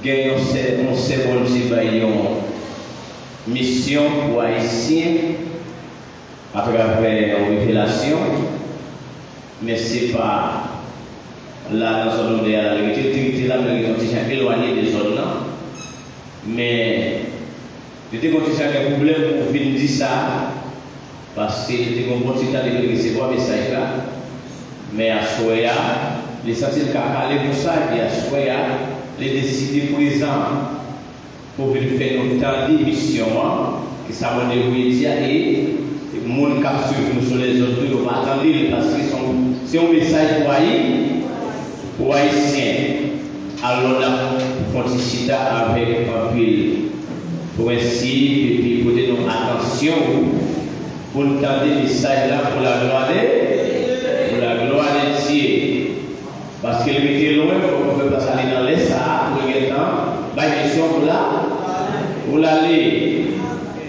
on sait bon mission pour Haïtiens à travers une révélation, mais c'est pas là dans son de la vérité, là, nous éloigné des zones là, mais j'étais content un problème pour venir dire ça, parce que j'étais content de recevoir un message là, mais à Soya, les sentir qu'à aller pour ça, et à Soya, les décider présents pour venir faire notre temps d'émission, que ça va dérouler et le monde qui suit sur les autres, on va attendre parce que c'est un message pour Haïtiens. Alors là, on fait avec un pile pour ainsi et puis porter notre attention pour nous garder le message là pour la gloire de Dieu. Parce qu'il était loin, on ne peut pas aller dans les ça pour le temps. Bah, question pour l'aller.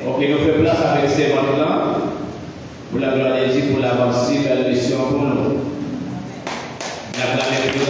Ok, nous faisons place avec ces moments-là. Pour la gloire de Dieu, pour l'avancer vers la mission pour nous. La planète de Dieu.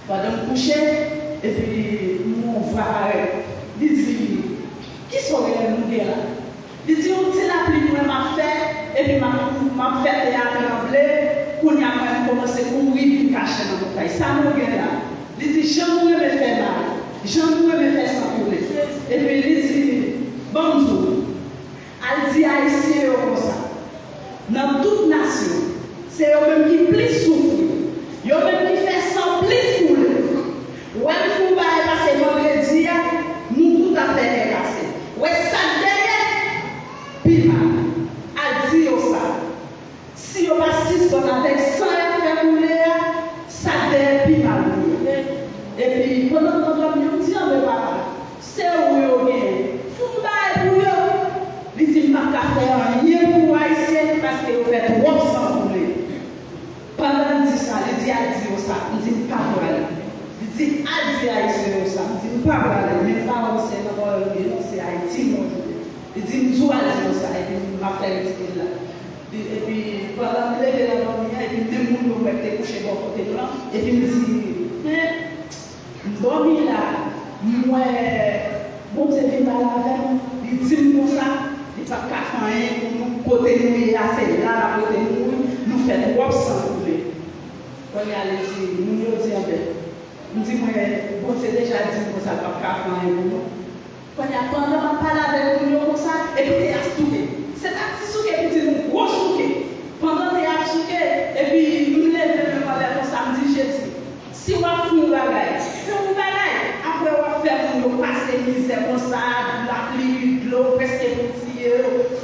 Pendant coucher, et puis mon frère dit qui sont les nous là? Il dit on tient fait, et puis m'a fait théâtre anglais, qu'on y a commencé à courir puis cacher dans mon taille. Ça nous gagne là. Il dit, j'en me faire mal, j'en me faire s'enculer. Et puis il dit, bonjour. Elle dit haïtien comme ça. Dans toute nation, c'est eux-mêmes qui plus souffrent. Eux-mêmes qui fait sans plus couler. Ouais, il faut passer vendredi, nous tout à fait dépassés. Ouais, ça derrière, puis elle dit ça. Si on passe avec 100 faire couler, ça derrière, puis mal. Et puis, pendant que nous disons, mais papa, c'est où vous avez faut pas pour eux. Ils disent, pas qu'à faire rien pour Haïtien parce que vous faites trop sans couler. Pendant qu'il dit ça, il dit, elle dit ça, il dit, pas pour aller. Il dit, elle dit Haïtien ça, il dit, pas pour aller. Mais pas c'est Haïti, mon Dieu. Il dit, nous allons ça, et puis, ma frère, il dit là. Et puis, pendant que je l'ai la et puis, deux monde ont été couchés de côté là, et puis, il dit, mais, dormi là, moi, bon, c'est bien là avec nous, il dit comme ça, il n'y a pas qu'à faire pour nous, côté nous, il y a fait là, côté nous faisons trop sans couler. Quand il y a les gens, nous nous disons, nous disons, bon, c'est déjà dit comme ça, pas qu'à faire pour nous. Quand il y a pendant, on parle avec nous comme ça, et puis il y a souqué. C'est pas si souqué, puis c'est un gros souqué. Pendant qu'il y a souqué, et puis nous levons le malheur comme ça, me dit, Jésus, si on va faire un bagage, après on va faire pour nous passer misère comme ça, la pluie, de l'eau, presque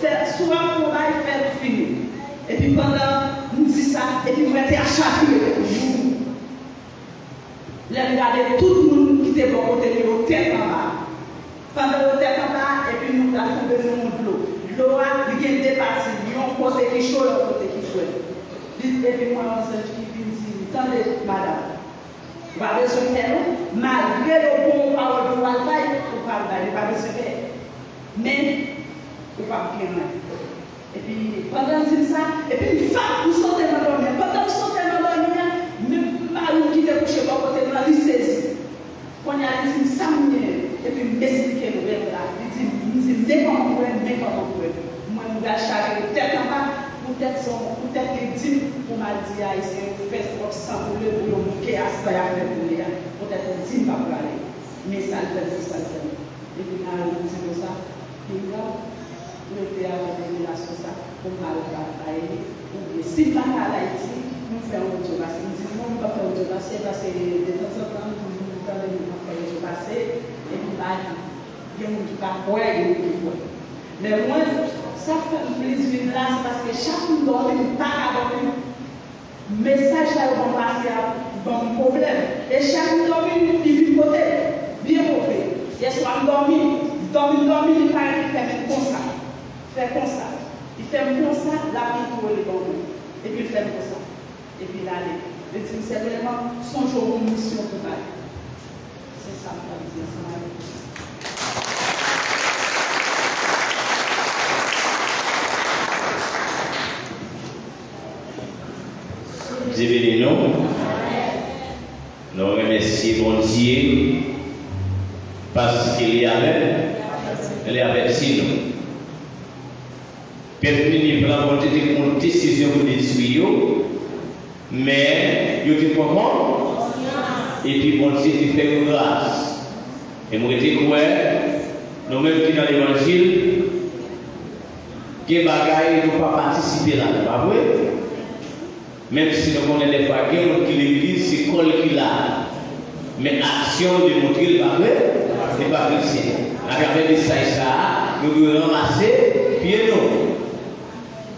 faire souvent on va faire finir. Et puis pendant, nous dit ça, et puis on va être achappé. Là, regardez tout le monde qui était bon côté de l'eau, tête en bas. Pendant le tête en bas, et puis nous avons besoin de l'eau. L'eau a dépassé, nous avons côté qui chaud, l'autre côté qui fouette. Et puis moi, on se dit, attendez, madame. Vous avez besoin de faire, malgré le bon parole de Waltaï, vous n'avez pas besoin de faire. Mais, vous ne pouvez pas bien. Et puis, pendant que ça, et puis une femme, vous sentez m'endormir. Pendant que vous sentez m'endormir, même Marou qui était couché par côté de moi, il saisit. Quand il a dit, ça et puis il m'explique le verre là. Il dit, mais comment vous pouvez, moi, je vais charger peut-être en bas, peut-être que 10 pour m'a dit, Haïtien, vous faites trop sans pour le bouquet à ça, peut-être 10 pas pour aller. Mais ça le fait, ça le fait. Et puis, Marou dit comme ça, puis là, nous étions avec des relations pour mal travailler. Si pas à Haïti, nous faisons autre chose. Nous disons, nous ne pouvons pas faire autre chose parce que de temps en temps, nous ne pouvons pas faire autre chose. Et puis, il y a des gens qui ne peuvent pas, il y a des gens qui ne peuvent pas. Mais moi, ça fait plaisir là, c'est parce que chaque fois que nous pas dormir, le message là va passer à un problème. Et chaque fois que nous vivons côté, bien mauvais. Hier soir, dormir, il paraît qu'il fait comme ça. Fait comme ça. Il fait comme ça, la vie pour les bons. Et puis il fait comme ça. Et puis là, il dit, c'est vraiment son jour de mission pour moi. C'est ça que je veux dire. Divinez-nous. Nous remercions bon Dieu parce qu'il est avec nous. Peut-être que la volonté de prendre une décision pour détruire, mais il y a comment? Et puis bon Dieu qui fait grâce. Et moi je dis quoi? Nous-mêmes qui dans l'évangile, qui bagaille ne pas participer là, pas vrai? Même si nous connaissons des fois que l'église c'est col qu'il a, mais action de montrer le pas vrai, c'est pas chrétien. À travers des ça, nous devons ramasser pieds nous.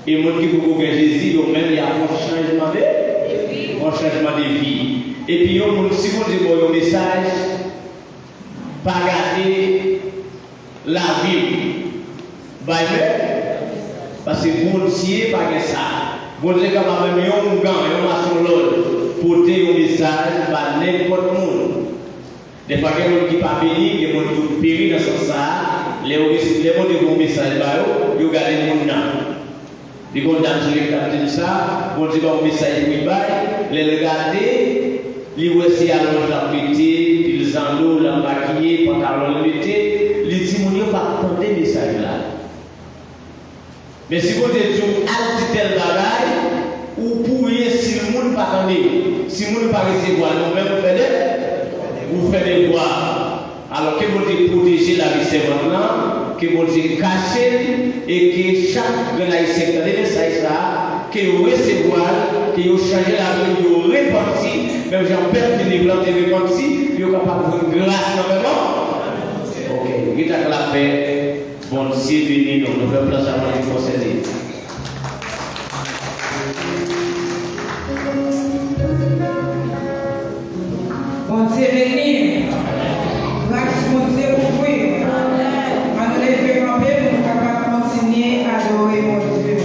Et les gens qui ont Jésus, même il y a un changement de vie. Et puis, si vous dites un message, pas garder la vie. Parce que bon Dieu pas ça. Bon Dieu quand même un gant, un maçon l'autre, porter un message par n'importe monde. Des fois, il y a des gens qui ne sont pas bénis, il y a des gens qui ont péri dans ce sens. Les gens qui ont un message, ils ont gardé le monde. Les gens qui ont ça, bon Dieu un message qui baille, les regarder, les voici à l'ange la pété, ils en l'eau, la maquiller, pantalon le pété, les timoniens pas attendre message là. Mais si vous dites un tel bagaille, ou pourriez, si le monde pas attendre, si le monde pas recevoir, nous-mêmes vous faites des voix. Alors que vous dites protéger la vie servante, que vous dites cacher et que chaque haïtien dans les messages là, que vous recevoir, que vous changez la vie, que vous répandez, même j'en perds de l'église de répandez, vous êtes capable de grâce normalement. Ok, vous êtes la paix. Bon, si béni, nous faisons place à vous procéder. Bon Dieu béni, grâce mon Dieu pour vous. On lève camper pour capable continuer à adorer mon Dieu.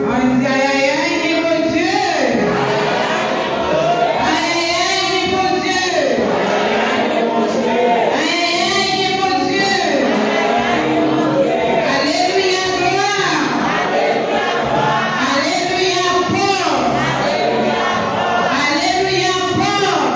On dit aïe aïe aïe mon Dieu. Aïe aïe mon Dieu. Aïe aïe mon Dieu. Alléluia gloire. Alléluia fort. Alléluia fort.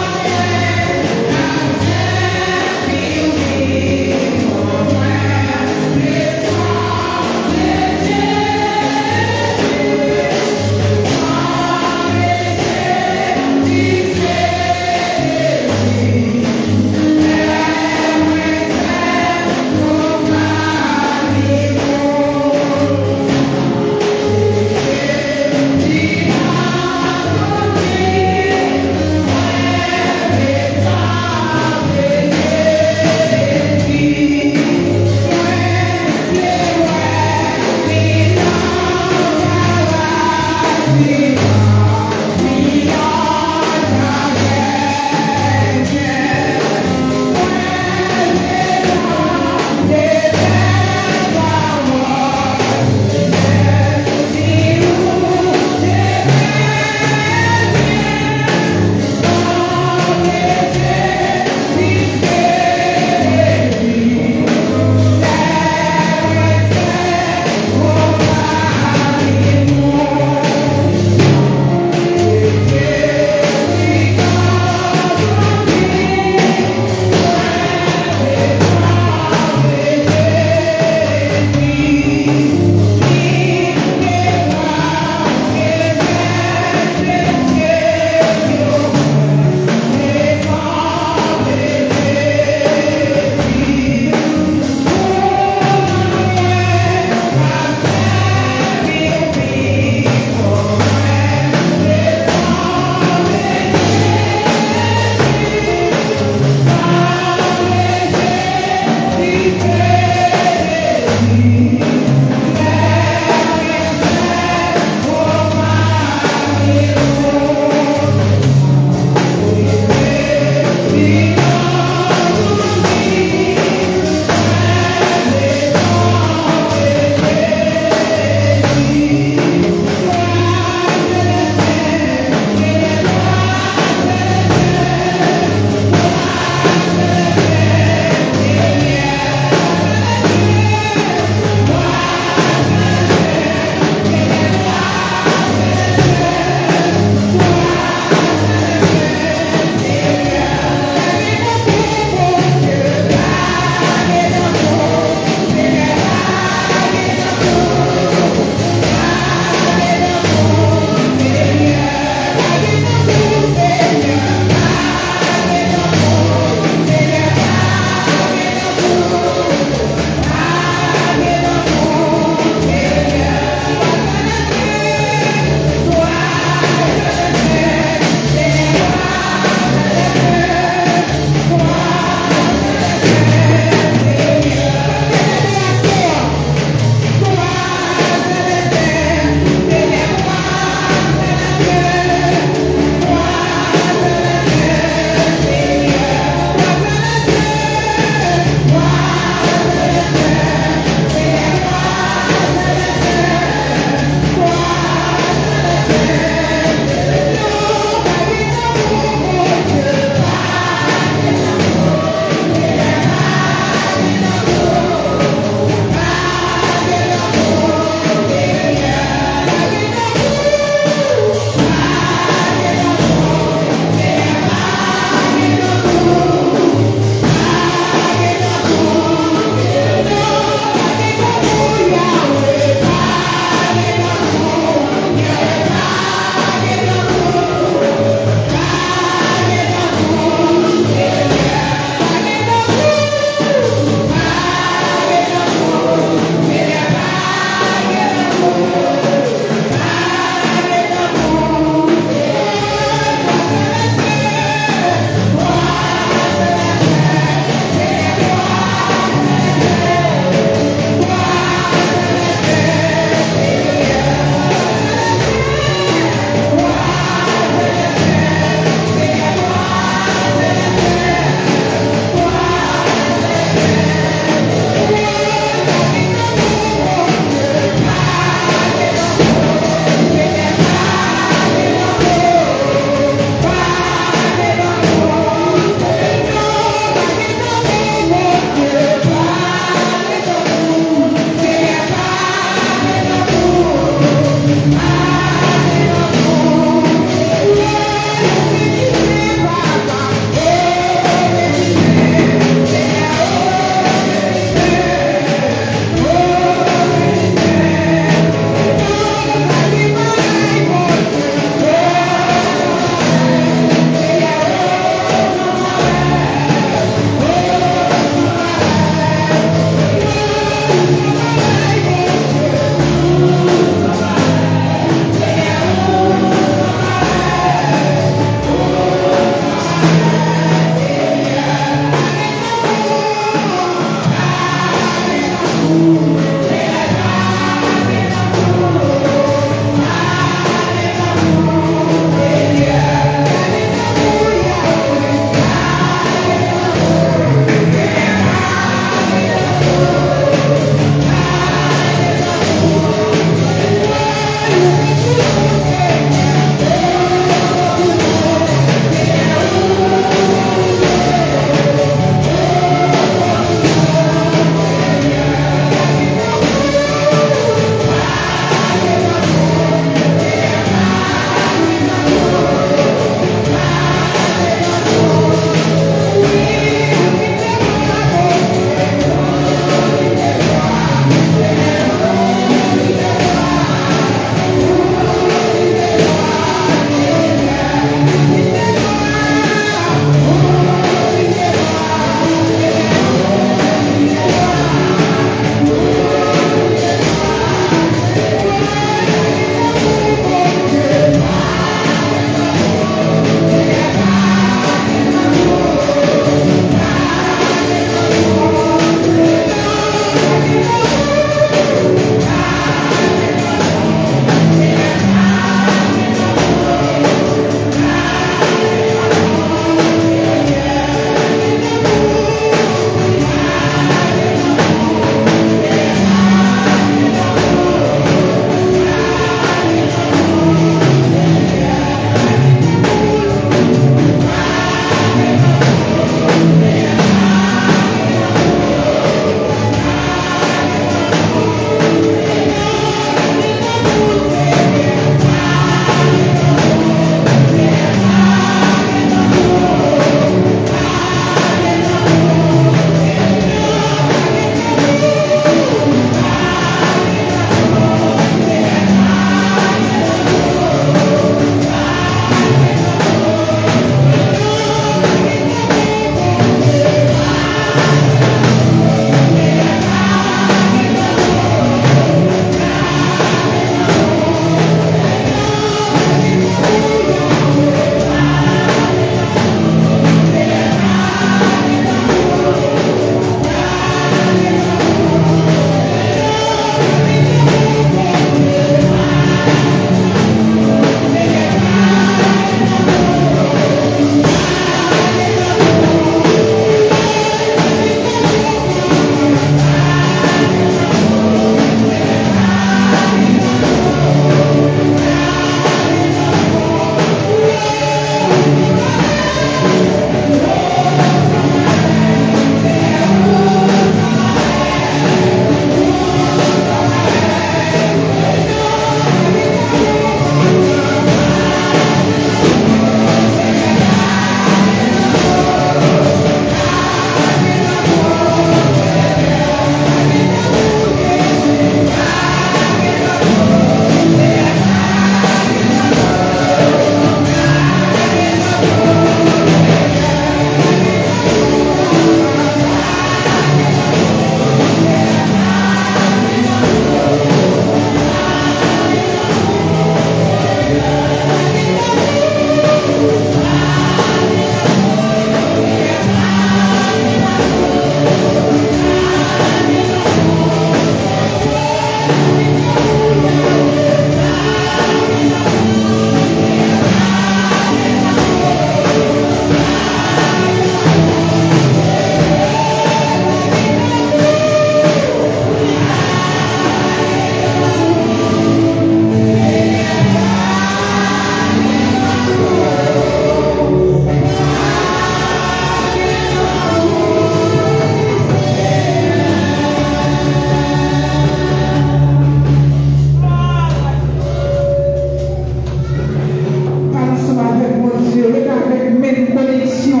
restez avec même connexion.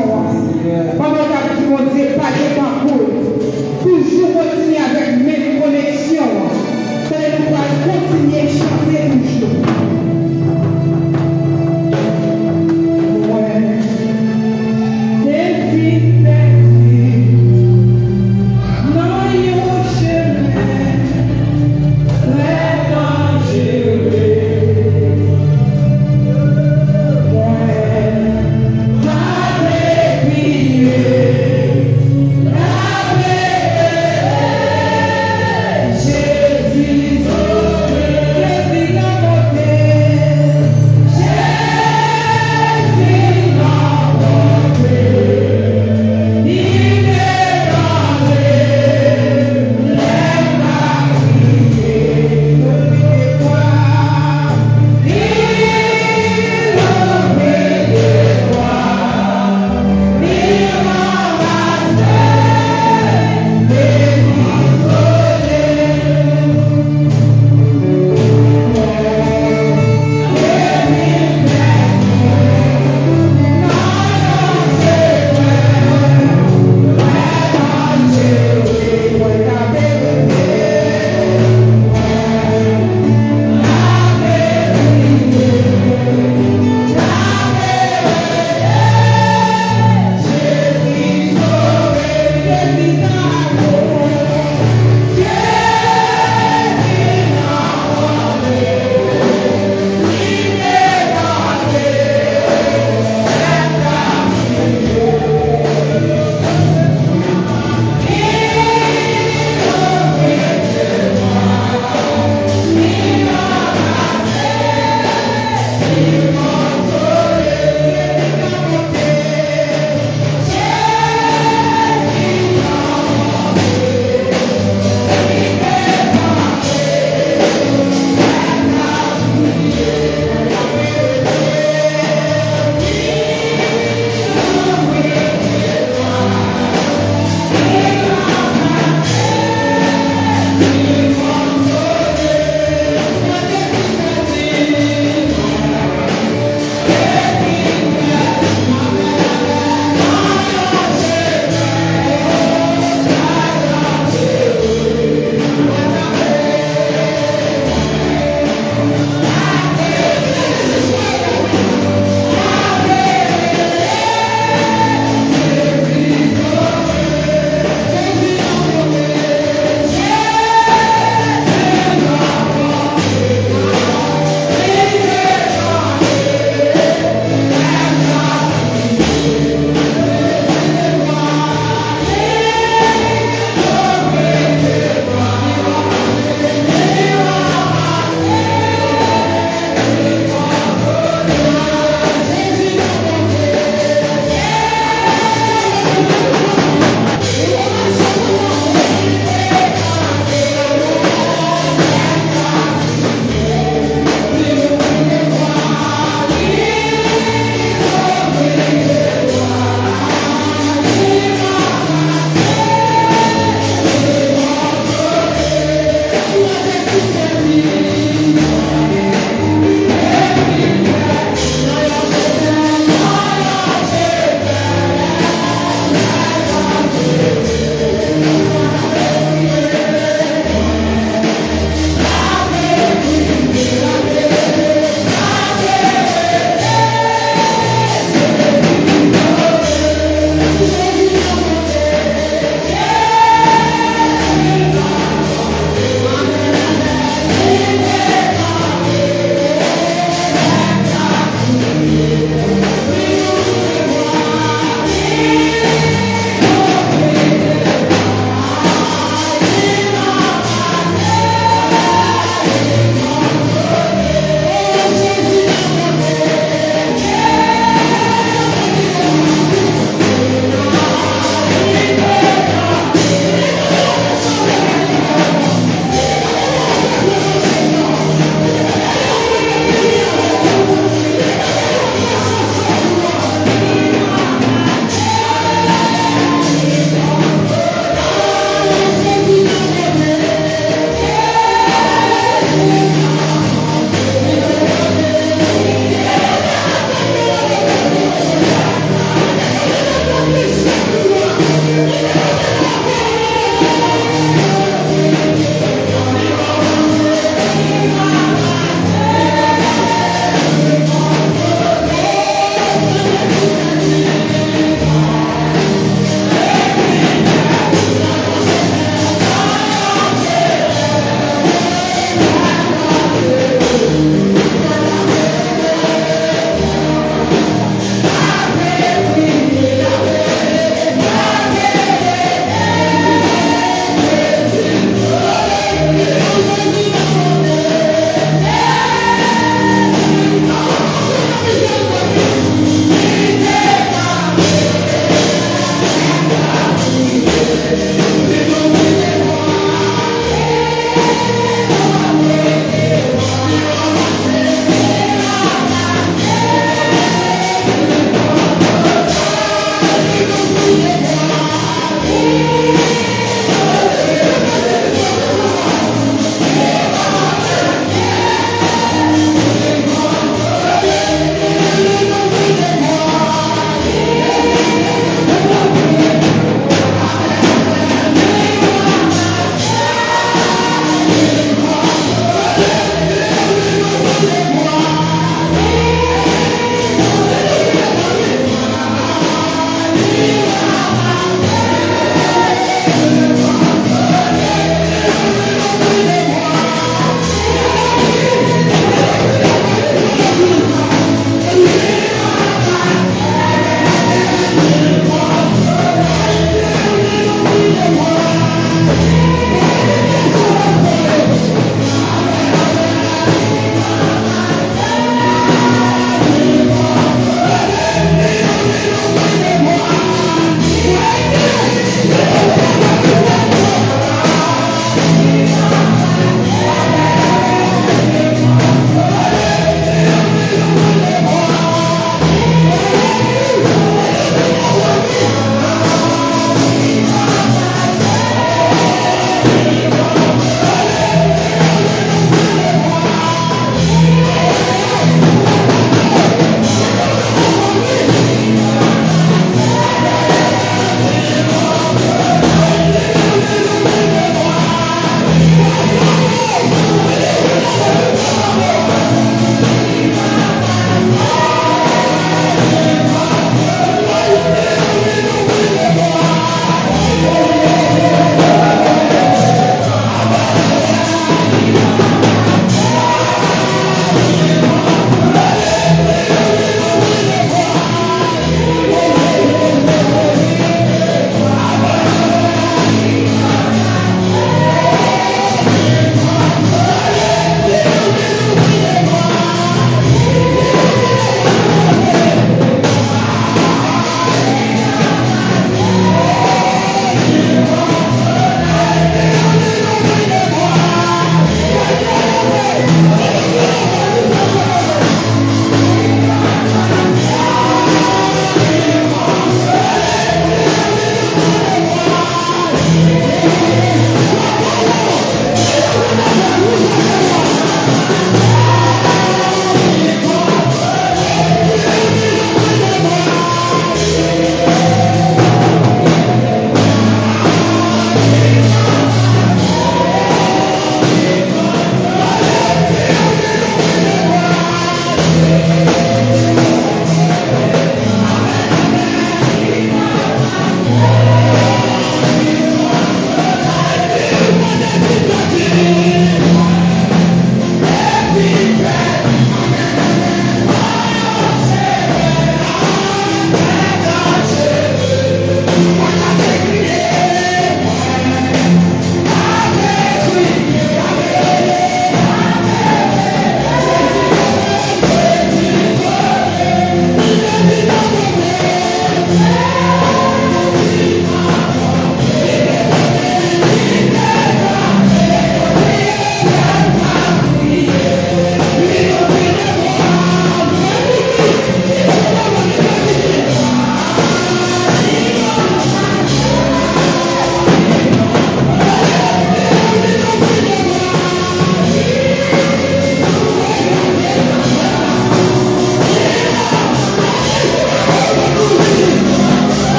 Pendant que mon Dieu, pas de parcours. Toujours continuer avec même connexion. C'est nous allons continuer à chanter toujours. Yeah.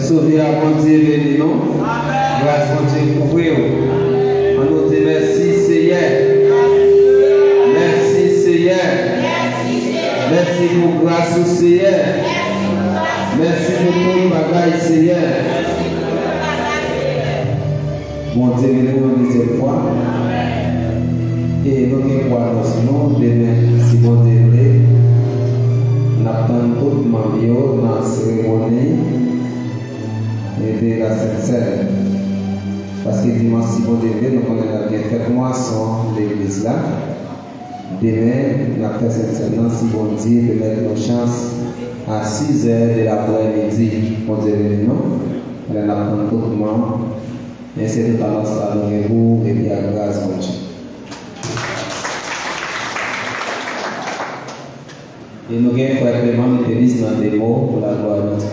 sauvé à mon Dieu béni, non? Grâce mon Dieu pour vous. On nous dit merci Seigneur. Merci Seigneur. Merci pour grâce au Seigneur. Merci pour ton bagage Seigneur. Mon Dieu béni une deuxième fois. Et nous avons quoi nous demain, si bon Dieu veut, nous attendons tout le monde dans la cérémonie de la Sainte-Seine. Parce que dimanche, si bon Dieu veut, nous avons bien fait moisson de l'église là. Demain, nous avons fait Sainte-Seine, si bon Dieu veut mettre nos chances à 6 h de l'après-midi. Bon Dieu veut, non? Nous attendons tout le monde. Et c'est tout à l'heure, ça nous et puis à grâce, mon Dieu. Et nous avons fait vraiment mettre dans des mots pour la gloire de Dieu.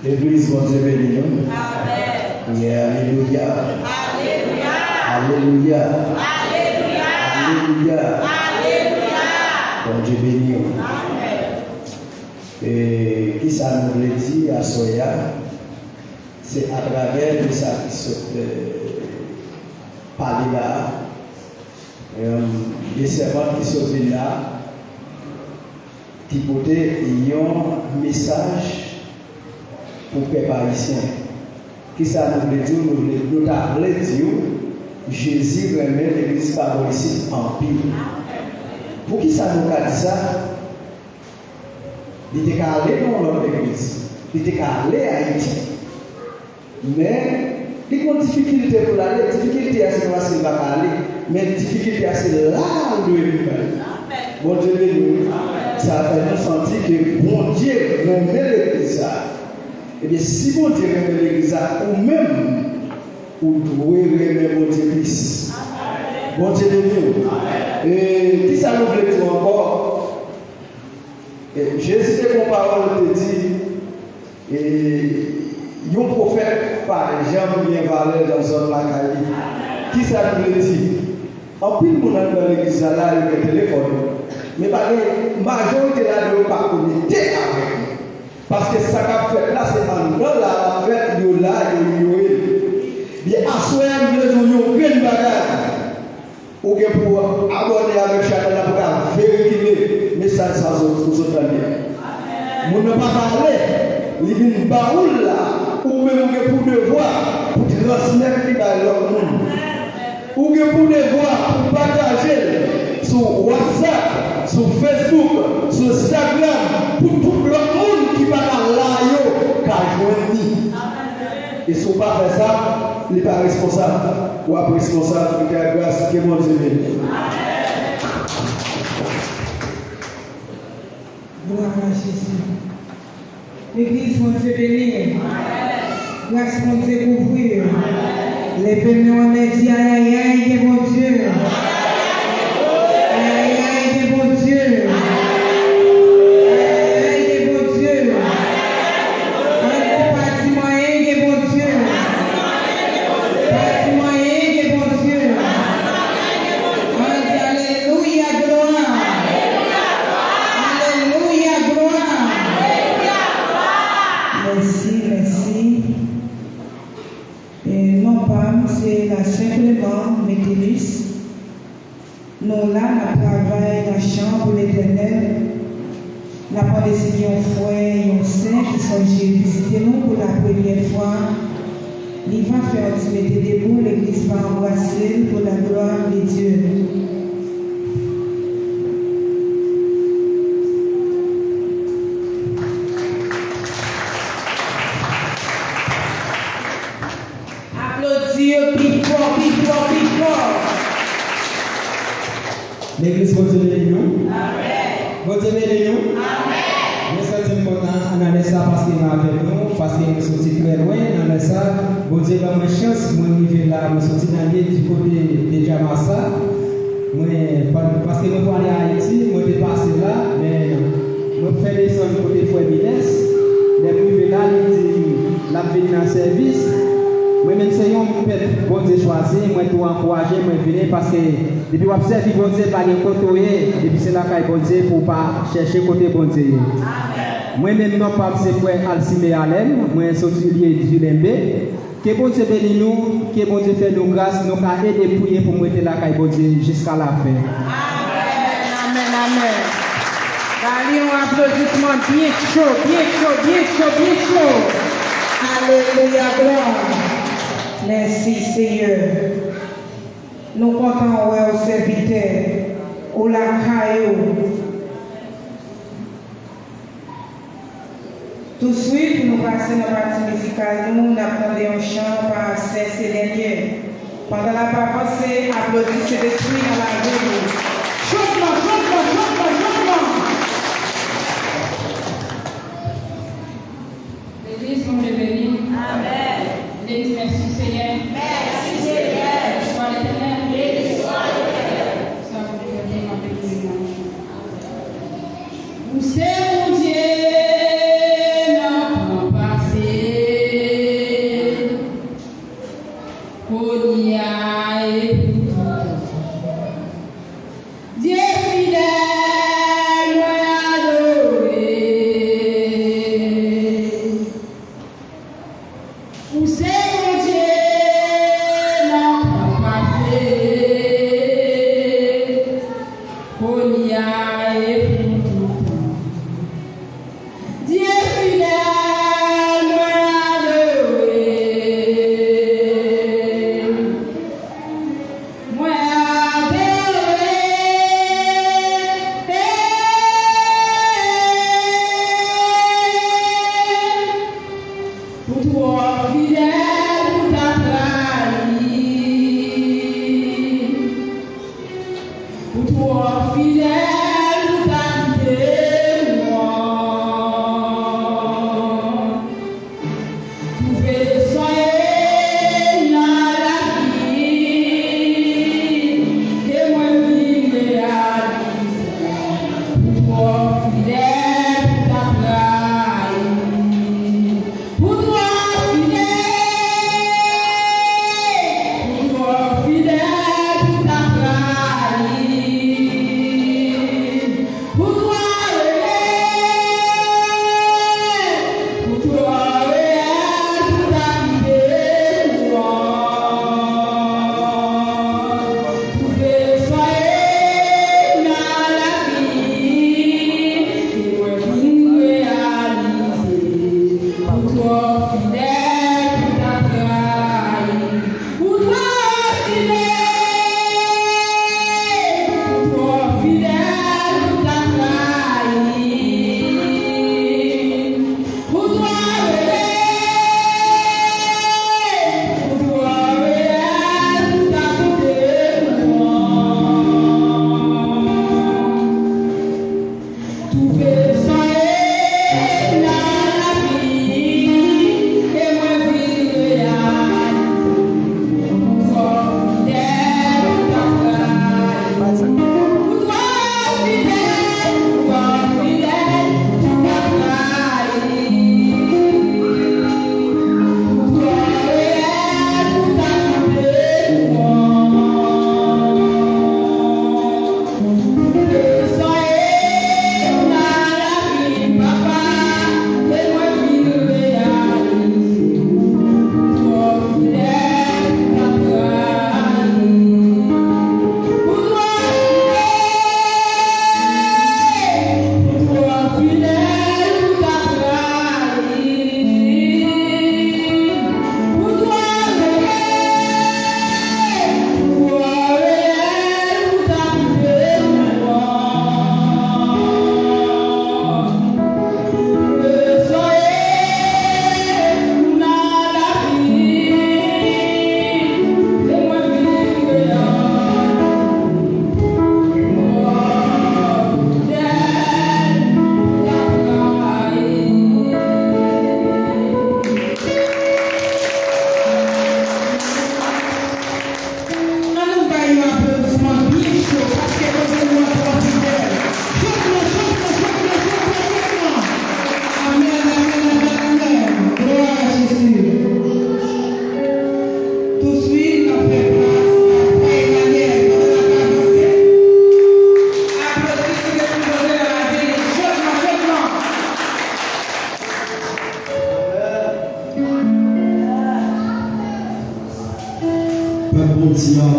L'église, mon Dieu béni nous. Amen. Oui, alléluia. Alléluia. Alléluia. Alléluia. Alléluia. Bon Dieu béni nous. Amen. Et qui ça nous le dit à Soya, c'est à travers de ça qui se parler là, les servants qui sont venus là, qui portaient un message pour les Parisiens. Qui ça nous veut dire? Nous avons dit Jésus remet l'église paroissienne en pile. Pour qui ça nous a dit ça? Il était allé dans notre église, il était allé à Haïti. Mais il y a une difficulté pour l'aller, la difficulté c'est que c'est pas aller, mais la difficulté c'est là où nous sommes. Bon Dieu béni, ça fait nous sentir que bon Dieu remet l'église. Et bien si bon Dieu remet l'église, ou même, vous devez remettre bon Dieu plus. Bon Dieu béni. Et qui ça nous veut dire encore? Jésus de parole te dit, et un prophète par Jean bien valeur dans un lacaille. Qui ça nous le dit? En plus, nous avons dans l'église là, il y a un téléphone. Mais par la majorité là, nous pas connecté avec nous. Parce que ça qu'a fait là, c'est en dans la fête de là, il y a un soir, nous avons une bagarre. Ou bien pour aborder avec chacun pour vérifier le message sans autres amis. Nous ne pas parler, il y a une baoule là, ou même pour devoir, pour transmettre à l'autre monde. Ou bien pour devoir, pour partager sur WhatsApp, sur Facebook, sur Instagram, pour tout le monde qui va là, qui a joint. Et si on ne pas faire ça, il n'est pas responsable. Ou pas responsable, il y a grâce que mon Dieu béni. Gloire à Jésus. L'église, mon Dieu béni. Grâce, mon Dieu couvrir. Les pénons, les dit aïe aïe, mon Dieu. Aïe aïe, mon Dieu. Aïe, mon Dieu. Simplement, Métélis, nous là, nous travaillons dans la chambre pour l'Éternel. Nous avons désigné un frère et un saint qui sont visiter nous pour la première fois. Il va faire se mettre debout, l'église va embrasser pour la gloire de Dieu. L'église continue de nous. Amen. Continue de nous. Amen. Nous sommes contents d'analyser ça parce qu'il est avec nous, parce qu'il nous sorti très loin dans ça. Bon Dieu a une chance, moi arrivé là, je suis sorti dans du côté de Jamassa. Parce que nous sommes allés à Haïti, nous sommes passés là, mais nous faisons descendre du côté de Fouet-Milès. Les arrivés là, ils disent, la vie dans le service. Moi-même, c'est un peuple, bon Dieu choisi. passer, moi tout encourager, moi venir parce que depuis qu'on observe bon Dieu pas de côté et puis c'est là qu'il bon Dieu pour pas chercher côté bon Dieu. Moi-même non pas c'est frère Alcime Allen, moi sorti lié du Lembe. Que bon Dieu bénisse nous, que bon Dieu fait nous grâce, nous qu'à aider prier pour mettre là qu'il bon Dieu jusqu'à la fin. Amen, amen. Allez, on applaudissement bien chaud, bien chaud, bien chaud, bien chaud. Alléluia, gloire. Merci Seigneur. Nous comptons au serviteur, au lacaillou. Tout de suite, nous passons dans la partie musicale, nous apprenons un chant par ces derniers. Pendant la parole, applaudissez l'esprit dans la rue. Chante-moi, chante-moi, chante-moi, chante-moi. L'église nous bénit. Amen. L'église, merci Seigneur. Merci Seigneur. Sois l'éternel. Sois l'éternel. Ça vous bénit, ma bénédiction. Vous c'est mon Dieu.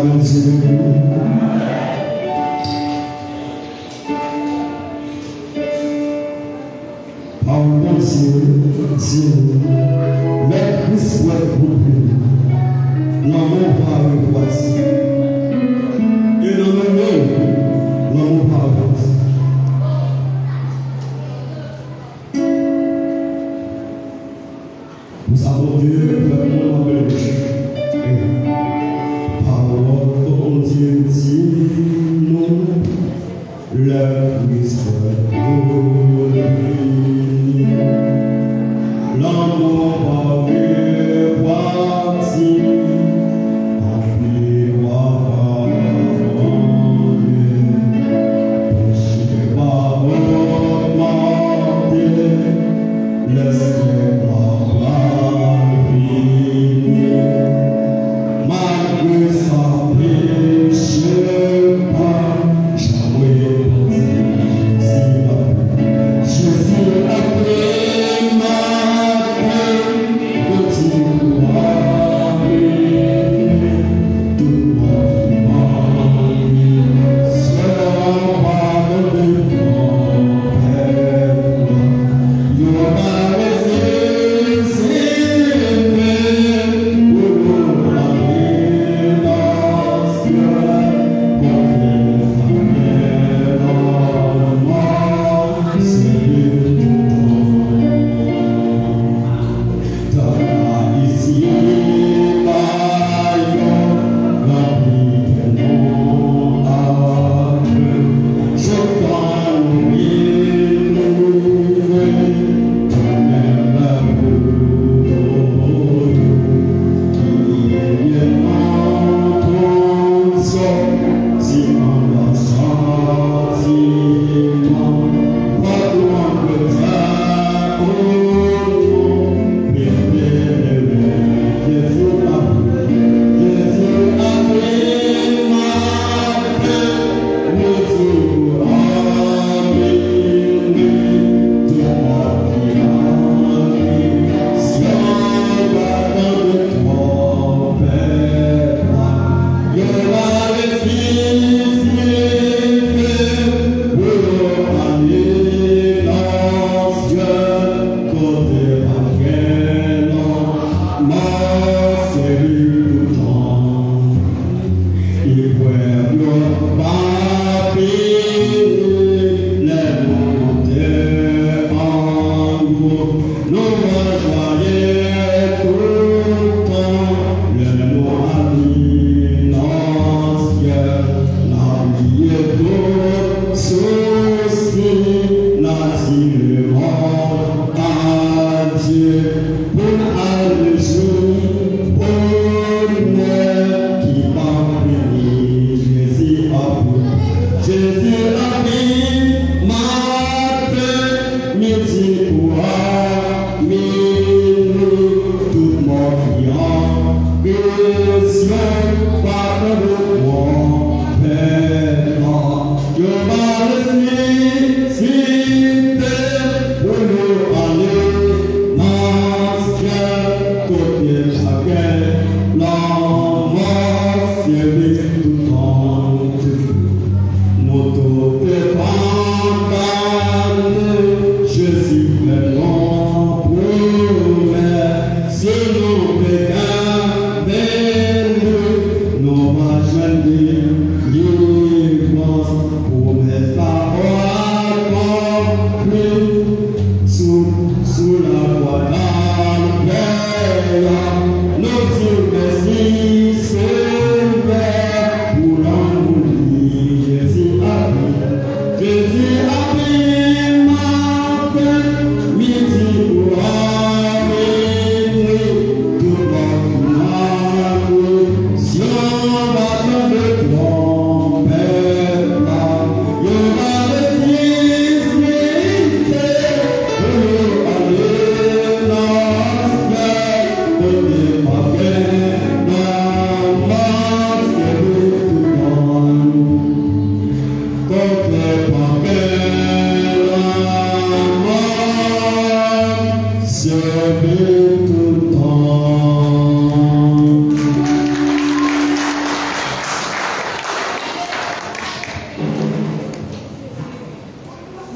Nous savons Dieu, vraiment appelé parole, Dieu dit nous, le Christ l'amour parfait, voici, appelé par parole, péché par augmenter, laisse-le par finir, malgré sa péché, pas jamais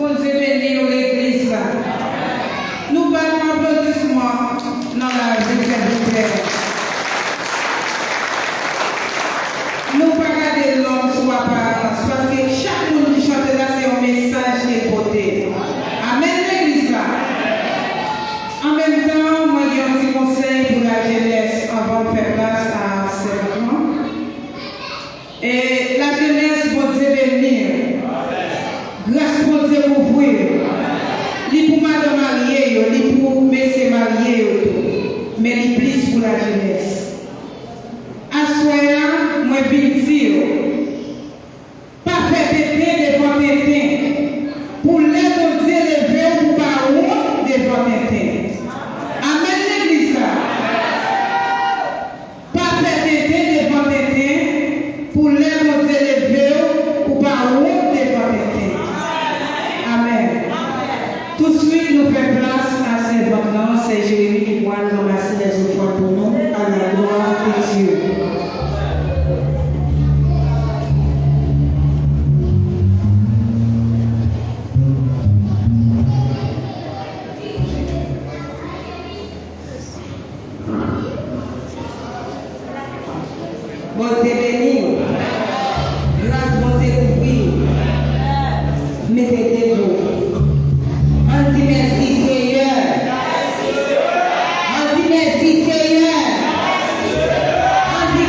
Bon Dieu bénir l'église là. Nous battons applaudissements dans la vie de Père. Nous ne pas regarder l'homme soit par parce que chaque monde qui chante là, c'est un message qui est porté. Amen, l'église là. En même temps, moi j'ai un petit conseil pour la jeunesse avant de faire place à ces enfants. Et la jeunesse, bon Dieu venir. Grâce pour Dieu pour vous. Li pour madame mariée, li pour messieurs mariés, mais li plus pour la jeunesse. Assoya, moi vite dire, pas faire péter devant Tintin, pour les Dieu lever ou pas ou devant Tintin. Amen l'église. Pas faire péter devant Tintin, pour les Dieu lever ou pas ou devant Tintin. Amen. Tout de suite, nous faisons place à ces vacances. C'est Jérémie qui va ramasser les offrandes pour nous à la gloire de Dieu. Bon Dieu béni, grâce bon Dieu couvrir, mettez des jours. On dit merci Seigneur. On dit merci Seigneur. On dit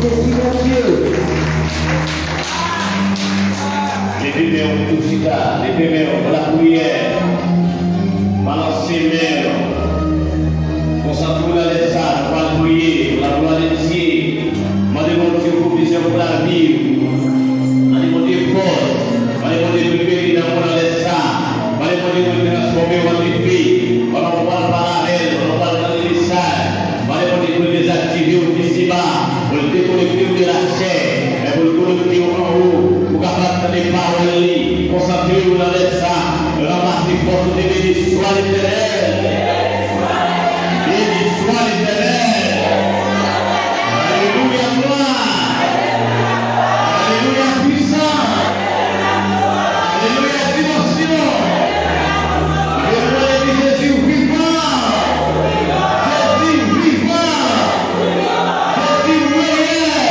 Jésus mon Dieu. Les premiers tout cita, les premiers pour la prière, balancer l'air, concentrer dans les salles, pour la prier, pour la gloire de Dieu, demander mon Dieu pour plaisir pour la vie, demander force, demander de libérer dans les salles, demander de transformer votre vie, on en parle parallèle, on en parle dans les salles, demander de désactiver au ici-bas, pour le déconnecter de la chair, pour le connecter en haut, pour capable de paroles, concentrez-vous dans les salles, ramassez force de béni, soit l'éternel. Béni soit l'éternel. Alléluia, gloire. Alléluia, puissant. Alléluia, dimension. Alléluia, Jésus vivant. Jésus vivant. Jésus réel.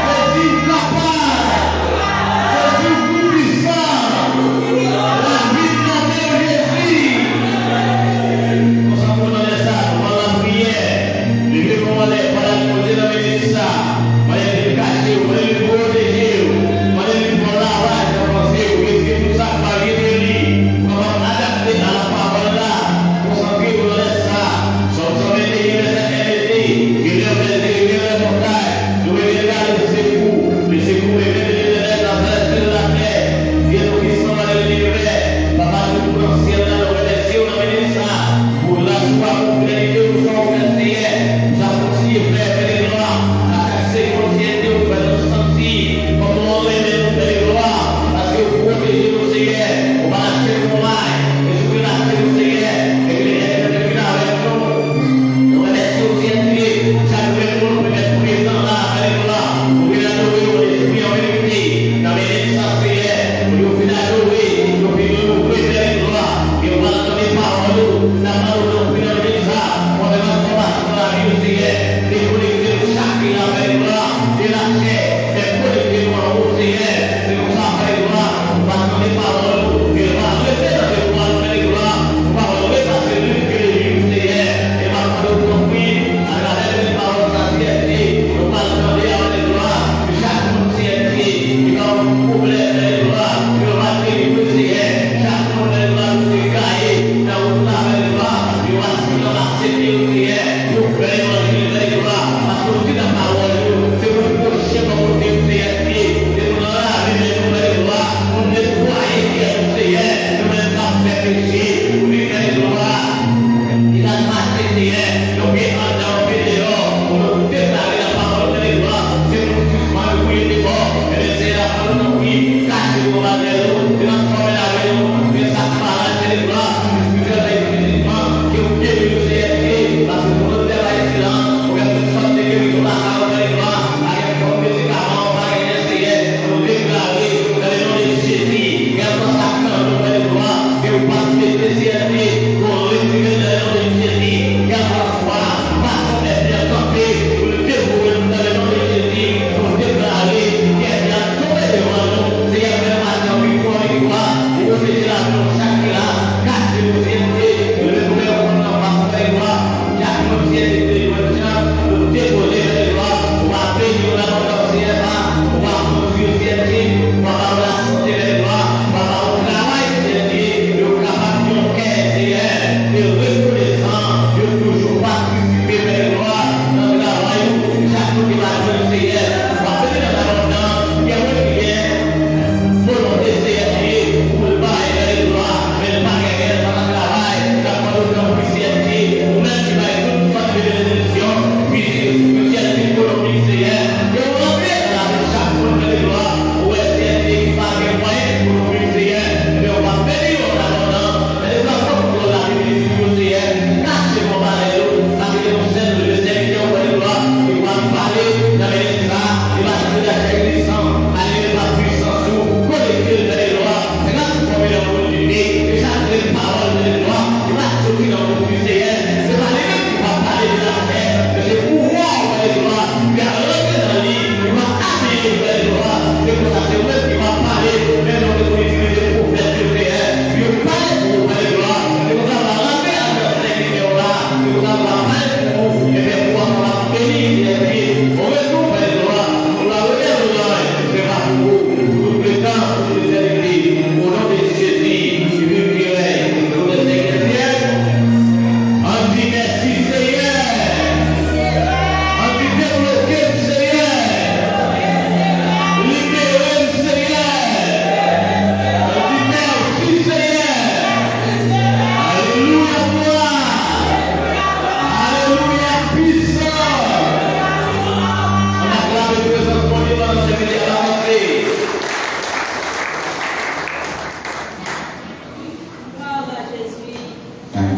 Jésus capable. Jésus tout-puissant. La vie de Jésus. Nous sommes dans les salles, dans la prière. Les gens vont aller pour la poser dans les salles. On va les cacher, on va les protéger. On va les pour la rage, on va penser que tout ça va guérir. On va adapter à la parole là. Concentrer-vous dans les salles. Sommes les étés, qui leur désirent les montagnes. Nous regardons les secours. Les secours et les dans la terre. Dieu nous qui sont dans l'univers. Papa, nous pour l'ancien dans le ciel, on a mis ça. Pour la joie, pour que Dieu nous soit remercié. Nous avons aussi fait les gloires. À chaque seconde, Dieu nous fait nous sentir comme on aime nous faire les gloires. Parce que vous protégez nos Seigneur. On va lâcher nos mailles. Et je vais lâcher nos Seigneur. Et que les gens de venir avec nous. Nous remercions aussi Dieu. Chaque jour, nous pouvons être présents là avec les gloires. Pour que l'adorer au esprit en vérité. Dans les naissances, Seigneur. Pour nous faire adorer. Pour que nous préserver les gloires. Et on va donner parole. La parole de nous faire les ça. On va commencer dans la vie du Seigneur. Déconnecter chacun avec les gloires. De la chair. Déconnecter nous en haut, Seigneur. C'est comme ça, avec les gloires. On va donner parole.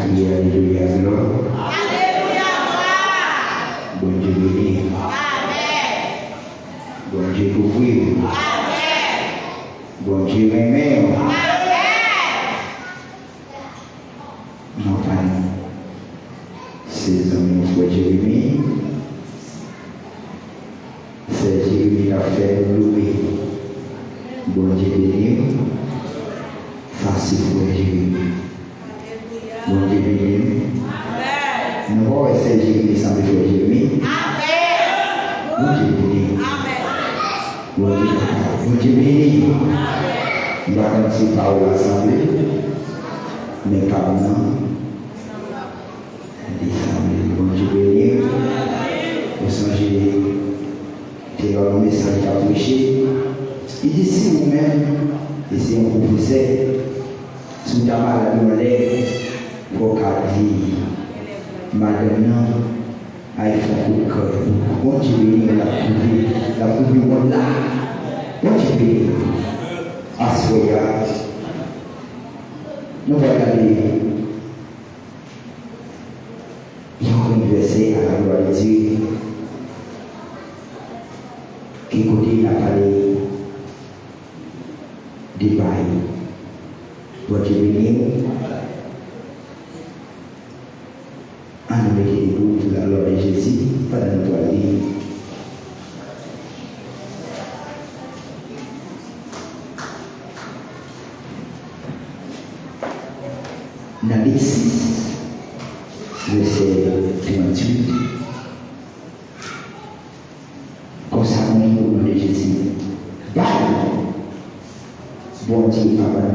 crier Alléluia, gloire. Bon Dieu béni. Bon Dieu couvrir. Bon Dieu aimer. Non, pas ses amis, frère Jérémie. C'est Jérémie qui a fait louer. Bon Dieu béni. Facile frère Jérémie. Bon Dieu béni. Nous voyons c'est Jérémie sans frère Jérémie. Bon Dieu béni. Bon Dieu béni. Il va continuer par l'assemblée. Mais quand même, bon Dieu béni. Vous songez que le message qui a prêché. Il dit si vous-même, et si on vous faisait, si vous avez la douleur, pour qu'à dire, maintenant, il faut que bon Dieu béni, la coupe là, bon Dieu béni, assoya, nous allons regarder, il y a un verset à la gloire de Dieu, qui côté il a parlé des bails. Bon Dieu béni, en nous mettez debout pour la gloire de Jésus, pendant notre vie. Dans les 6, verset 38, concernant le nom de Jésus. Bon Dieu, papa,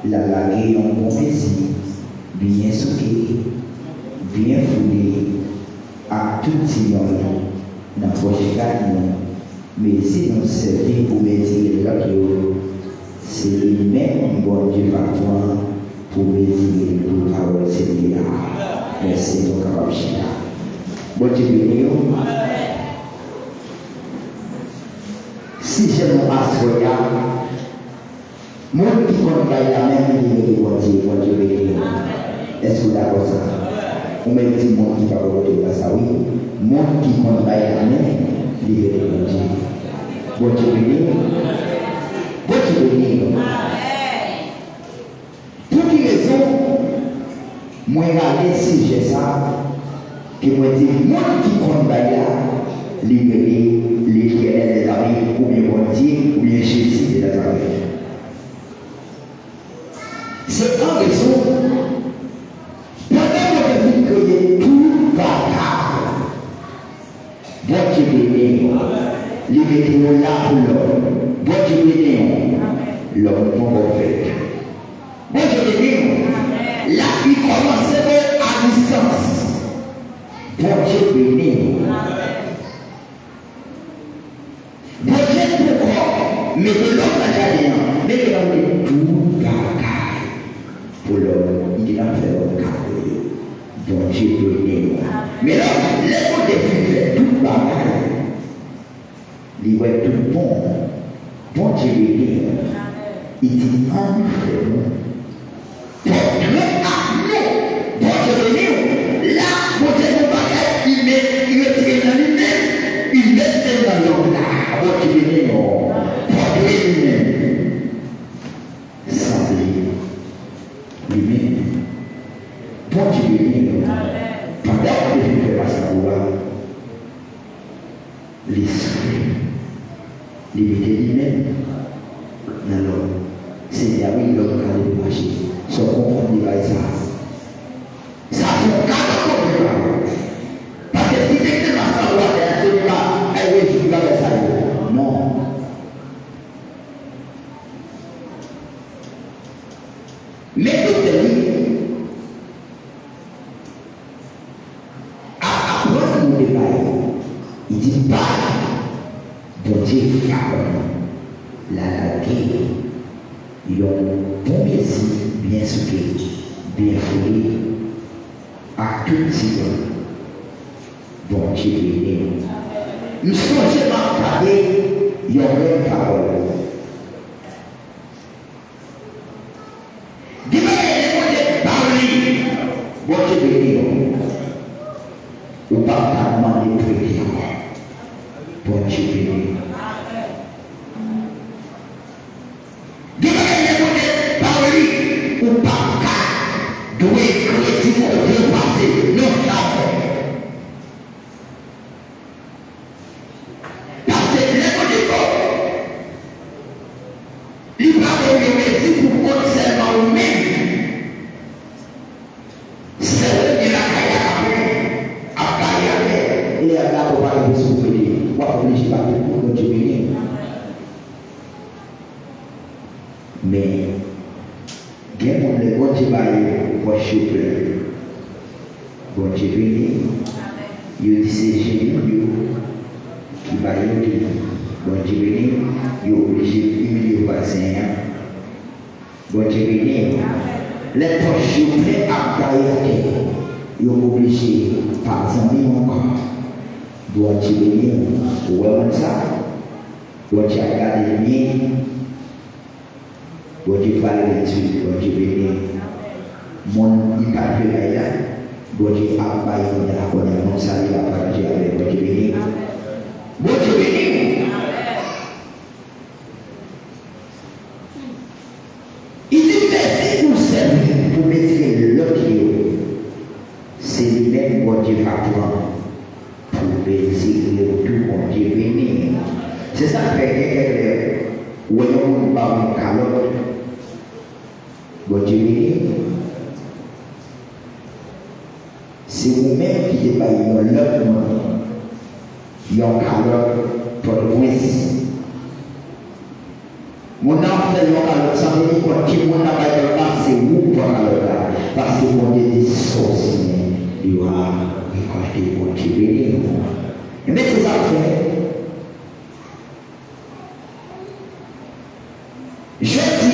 la laguer en bon plaisir, bien souqué, bien foulé, à tout monde, dans la prochaine garde, mais si nous servons pour médire là, c'est lui-même, bon Dieu, papa, pour médire le parole de Seigneur. Merci, mon capable. Bon Dieu, béni. Si je me passe mon qui compte la même ligne de bon Dieu béni. Est-ce que vous d'accord ça? On me dit mon qui va voter ça, oui. Mon qui compte la même ligne de bon Dieu. Bon Dieu béni. Bon Dieu béni. Pour quelle raison, moi regarder si j'ai ça, que moi dis mon qui compte la libérer l'Éternel des armées, ou bien bon Dieu, ou bien Jésus des armées. C'est en raison, pendant que vous créez tout bâtard, bon Dieu béni, libérez-nous là pour l'homme, bon Dieu béni, l'homme non fait. Bon Dieu béni, là il commence à distance, bon Dieu béni. Bon Dieu pourquoi, mais de l'homme à jardin, mais de l'homme tout bâtard. Pour l'homme, il a fait l'homme carré. Bon Dieu béni. Mais là, les mots de Dieu fait tout bagaille. Il va être tout bon. Bon Dieu béni. Il dit en fait bon. Portrait à nous. Bon Dieu béni. Là, bon Dieu nous bagaille, il retire dans lui-même. Il met dans l'homme là. Bon Dieu béni. Portrait lui-même. Lui-même. Bon Dieu béni. Pendant que je fais ma savoir, l'esprit, limiter lui-même dans l'homme. C'est là où l'homme a le marcher. Son comprendre il va être ça. Ça fait un cas de parce que si tu fais ma savoir, tu ne vas pas faire ça. Non. Mais il dit pas, bon Dieu, la laguer, il a un bon plaisir, bien souqué, bien foulé, à tout tir. Bon Dieu, nous sommes seulement regardés, il y a une parole. Dis-moi, les mots de parler. Bon Dieu béni, ou pas qu'à demander pour prier. Bon Dieu béni. Ou pas qu'à douer crédit pour dépasser nos affaires. Parce que l'école de corps, il va réussir pour conserver nous-mêmes. C'est eux qui la caillent à cailler. Il est là pour parler de ce que vous voulez. Moi, je ne sais pas pour Dieu béni. Mais, bien pour le bon Dieu pour choper. Bon Dieu béni. Il dit c'est Jésus qui va y dire. Bon Dieu béni. Il est obligé d'humilier le patient. Bon Dieu béni. Les proches choper à cailler. Il est obligé par exemple encore. Bon Dieu béni. Où est ça? Bon Dieu regarde bien. Bon Dieu va le tuer, bon Dieu béni. Mon il pas fait là, bon Dieu a pas eu de la connaître, non ça il va partager avec bon Dieu béni. Bon Dieu béni. Il dit merci pour servir, pour mettre l'autre. C'est lui-même bon Dieu va prendre pour bénir tout bon Dieu béni. C'est ça que fait que on va en calotte. Bon Dieu béni. C'est vous-même qui n'avez pas eu l'autre monde. Il y a un calotte pour le prince. Mon enfant fait le calotte, ça veut dire que qui mon enfant fait le calotte, c'est vous pour le calotte. Parce que mon Dieu dit sorcier, il va récolter bon Dieu béni. Mais c'est ça que fait. Je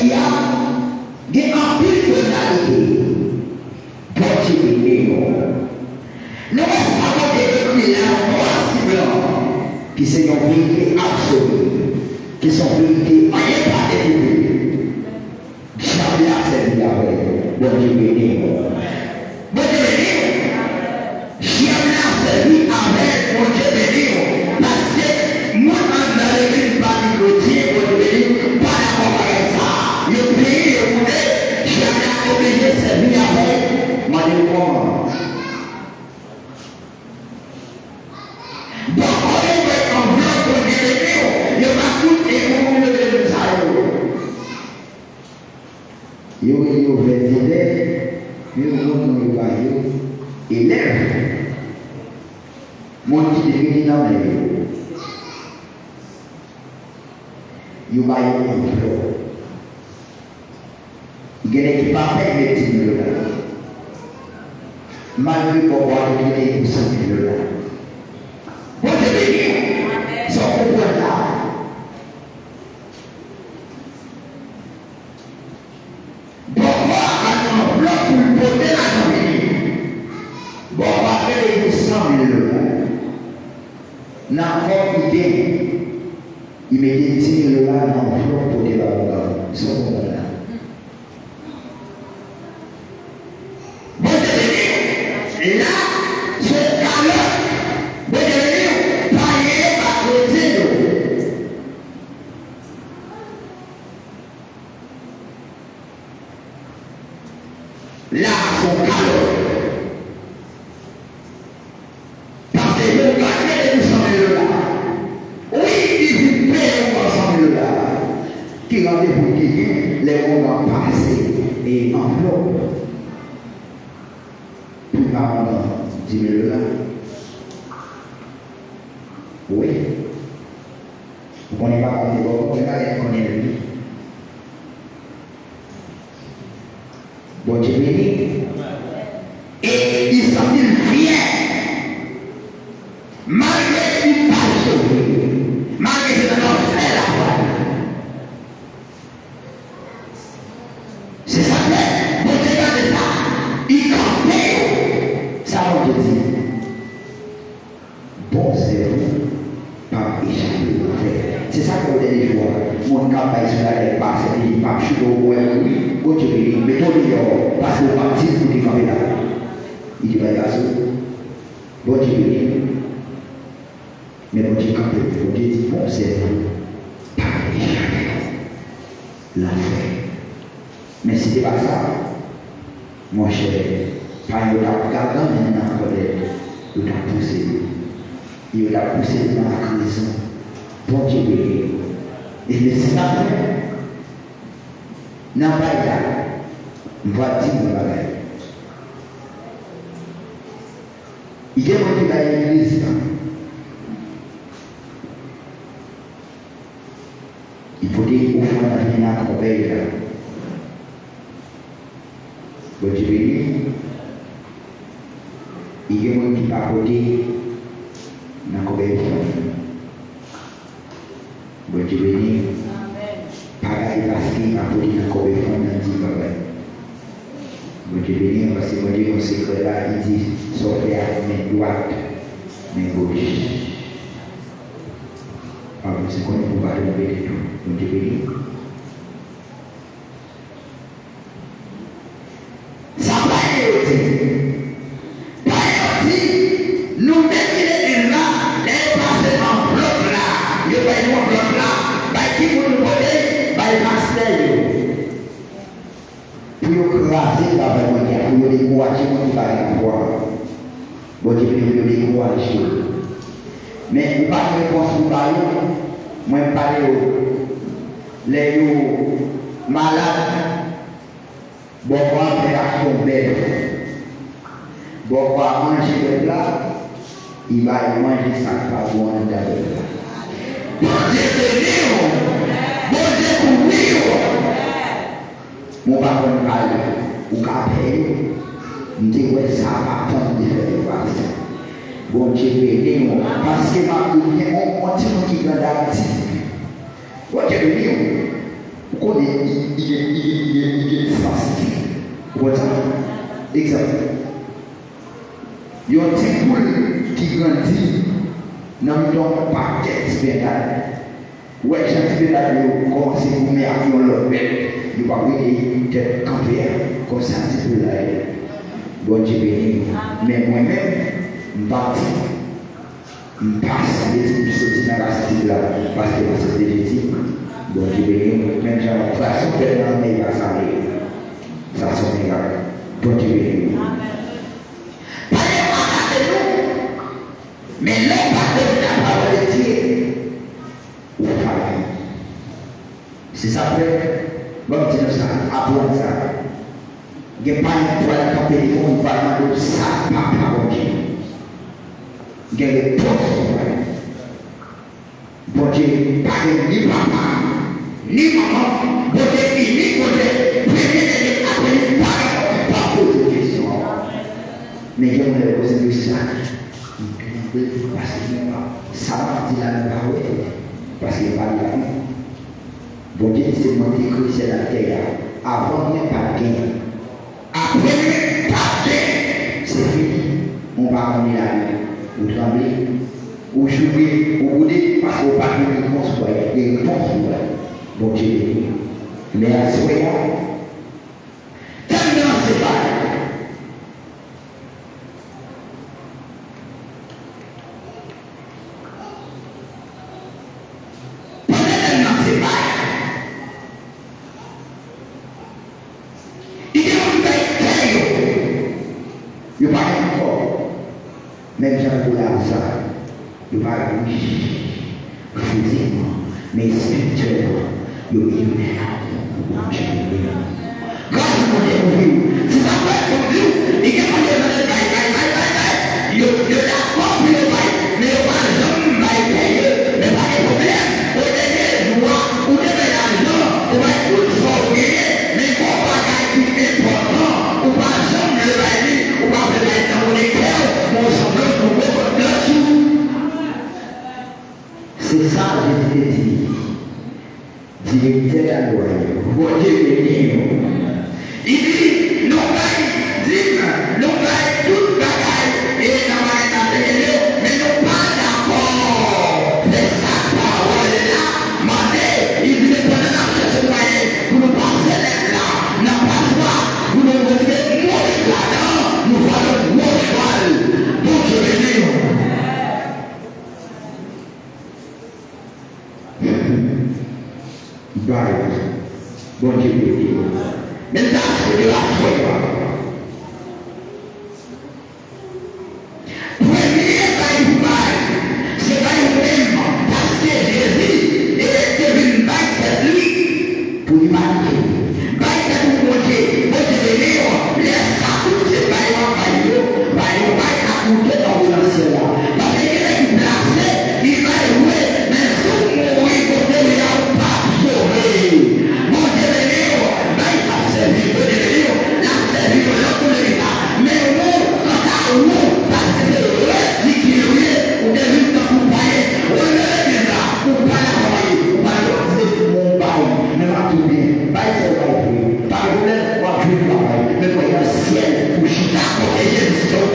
dis à il y a un peu de réalité. Bon Dieu béni. Nous avons des écrits là, qui sont une vérité absolue, qui sont vérités, on n'est pas découvert. Jamais accepté avec. Bon Dieu béni. Bon Dieu béni. Jamais accepté avec. Bon Dieu béni. Parce que moi, dans l'église, pas du chrétien, bon Dieu béni, pas d'accord avec ça. Le pays, le monde, jamais obligé de servir avec. Malheureusement. Élève, mon petit devenu dans les il va y avoir un flot. Il y a des qui parlent de petits millions. Malgré qu'on voit qu'il y a des 100 millions. Bon, je vais dire, sans comprendre là. Pourquoi un bloc pour le porter la famille? Bon, on va faire les 100 millions. N'a pas idée. Il me dit 10 000 $ dans le flot pour les babougas. Ils sont comme là. Bon, je vais dire, là, ce calotte, bon, je vais dire, payer par le zéro. Là, son calotte. Parce que le gagné de 100 000 $. Oui, il paye 100 000 $. Qui rendez-vous qui vient, les moments passés et enveloppe. Puis par 10 000 $. Oui. Vous ne connaissez pas compter, vous ne connaissez pas connaître lui. Bon Dieu béni. Et il s'en fier. Malgré qu'il pas sauvé. Malgré qu'il n'a pas fait la foi. C'est ça que bon Dieu de ça. Il campait. Ça on te dit. Bon c'est vous. Pas échapper. C'est ça qu'on dit les fois. Mon campagne sur la tête passe. Il pas chuter au moins. Oui. Bon Dieu béni. Mais toi, parce que vous parti pour les camper là. Il dit, bon Dieu béni. Mais bon Dieu campé, bon Dieu dit, bon c'est pas l'enfer. Mais si ce n'est pas ça, mon cher, pas il y a gardé maintenant colère, il a poussé. Il a poussé dans la prison. Bon Dieu béni. Et mais c'est ça n'a pas là. Voici mon bagage. Il y a monté dans l'église. Il faut dire au fond de la vie dans la corbeille là. Bon Dieu béni. Il y a monté qui pas côté dans la corbeille. Bon Dieu béni. Pareil parce qu'il m'a posé dans la corbeille dans 10 bagage. Bon Dieu béni parce que mon Dieu mon secret là, il dit sortez à main droite, main gauche. Alors c'est qu'on ne peut pas tomber du tout. Bon Dieu béni. Ça va être nous mettons là, les passer en bloc là, il va y avoir un bloc là, qui vous nous donner, passer. Pour craser la vergogne, pour décourager mon qui va la voir. Bon Dieu béni, pour décourager. Mais pas de réponse pour parler, moi je parle les malades, bon quoi faire action belle, bon quoi manger le plat, il va manger ça pas bon dans le plat. Bon Dieu béni, bon Dieu couvrir. Mon papa me parle, ou capé, me dit que ça va attendre de faire des vaccins. Bon Dieu béni, parce que ma vie, on continue qui grandit actif. Bon Dieu béni, vous connaissez, il est facile. Vous voyez ça? Exemple. Il y a un petit poule qui grandit dans le paquet de spectacles. Ouais, j'ai un peu commencé à vous mettre à l'autre bête. Il va venir tête campée comme ça un petit peu là. Bon Dieu béni. Mais moi-même, je passe les sorties dans la cité là parce que c'est légitime. Bon Dieu béni. Même j'ai un façon de faire dans les assemblées. Ça sont mes gars. Bon Dieu béni. Mais l'homme va de la parole de Dieu. Ou pareil. C'est ça fait. Bon, c'est ça, apprendre ça. Il n'y a pas une fois la capée, on va demander ça, papa, bon Dieu. Il y a des postes. Bon Dieu, pas ni papa, ni maman, bon Dieu, ni côté, premier après, pas poser de questions. Mais il y a une poser de ça. Parce que ça va dire la parole, parce qu'il n'y a pas de la vie. Bon Dieu, c'est demandé que c'est la terre. Avant, il n'y a pas de gain. Après, pas de gain. C'est fini. On va amener la vie. Vous tremblez, vous jouez, vous boudez, parce qu'on va nous reconstruire. Et reconstruire. Bon Dieu, mais à ce moment-là, tellement c'est pas. Il n'y a pas encore. Même si on a ça, il n'y a pas physiquement, mais spirituellement, il y a une quand vous voulez si ça peut être vous, il y a pas de il y a d'accord pour le bail, mais il n'y a pas de gens qui payer, mais pas de problème. Au début, ou début l'argent, on va être tout sauvé, mais il ne faut pas qu'il est important, ou pas jamais le bail. On va faire dans mon école, mon champion pour votre là-dessous. C'est ça, je t'ai dit. Directeur à loi, vous Dieu béni. Il dit, nous baillons, nous baillons toute bagaille, et nous baillons, mais nous pas d'accord. C'est sa parole-là, mandé, il dit, pendant la cherche moyen, vous nous passez là, n'a pas droit, vous nous retirez, nous là-dedans. Nous allons Dieu. Mais ça, c'est de la foi. Premier bail, c'est pas une même, parce que Jésus est une bail lui pour l'humanité. Bail pour manger, moi je vais dire, laisse ça pour ces bails à coûter dans l'ancien là. Parce qu'il est placé, il va jouer, mais sous mourir pour devenir pas sauvé. Mon Dieu, bail à servir, mon Dieu, la servir, l'autre l'État. Mais nous, quand à nous, parce que c'est vrai, liquidé, ou des luttes pour payer, on est là, pour pas la travailler, pour pas le mon bail, mais pas tout bien. Bail c'est bail pour pas le problème, on va jouer le travail, mais pour y a ciel, pour chita, pour aider le ciel,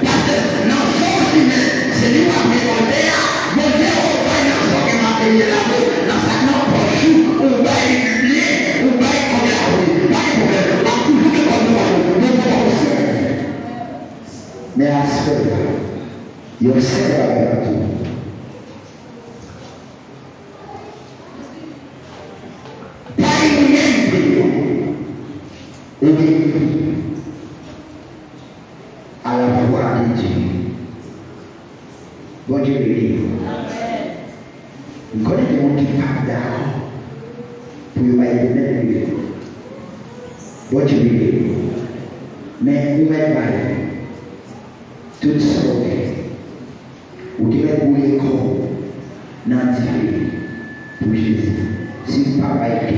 parce que non seulement c'est lui qui a demandé à mon Dieu, on va y en sortir ma paye là-bas, dans sa non poche, on va y publier, on va y connaître la rue, pas de problème, on a toujours de comme nous, mais à ce là, il observe avec tout. Pas une même à la voix de Dieu. Bon Dieu béni. Vous connaissez des gens qui parlent d'accord pour y aller même mieux. Bon Dieu béni. Mais vous mettez mal. Tout sauvé. Vous devez bouler corps dans Dieu pour Jésus. Si vous ne parlez pas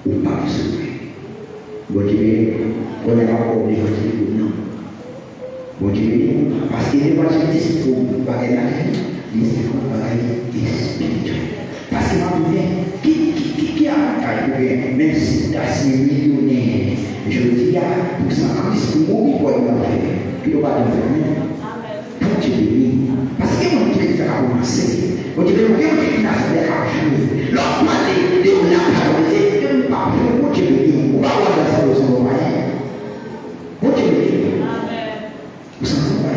vous ne pas sauver. Bon Dieu béni. On n'est pas obligé de non. Bon Dieu, parce que les évangélistes, il faut parler la vie, il faut parler spirituel. Parce que maintenant, qui a fait, même si tu as signé millionnaire, je dis, pour ça, pour mourir pour être fait, puis on va te faire. Bon Dieu, parce que mon Dieu, ça a commencé. Bon Dieu, mon Dieu, il a fait un jour. Lorsqu'on a dit, on a parlé, on ne parle pas, bon Dieu, on va voir la solution au moyen. Bon Dieu, vous sentez pas.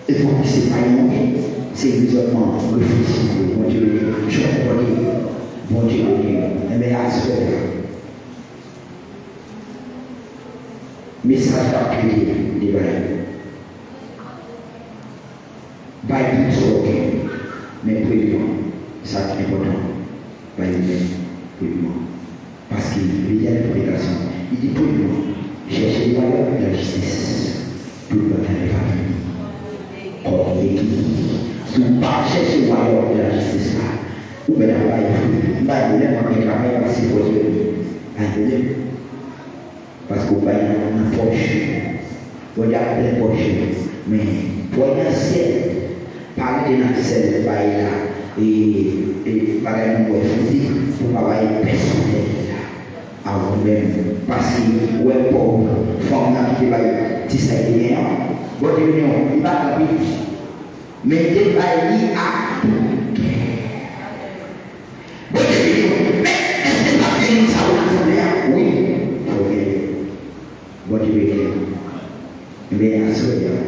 Il faut que c'est pas une c'est musulman, réfléchir, bon Dieu, je comprends, bon Dieu, mais à ce moment-là, message particulier des Bibles. Bible c'est ok, mais premièrement, ça c'est important. Bible, premièrement. Parce qu'il y a une prédication. Il dit premièrement, cherchez les valeurs de la justice pour votre famille. Or, l'équipe. Si vous ne cherchez les valeurs de la justice, vous pouvez avoir une travail parce qu'il faut dire. Parce que vous voyez une poche. Vous avez plein poche. Mais pour un ciel, parler dans le ciel, et parler de mon physique, pour ne pas avoir personnel à vous-même. Parce que vous êtes pauvre, femme qui va si ça est bien. Votre union, il va la vie. Mais il va y à tout. Votre union, mais est-ce que pas bien ça vous oui, ok. Votre union, mais à ce moment,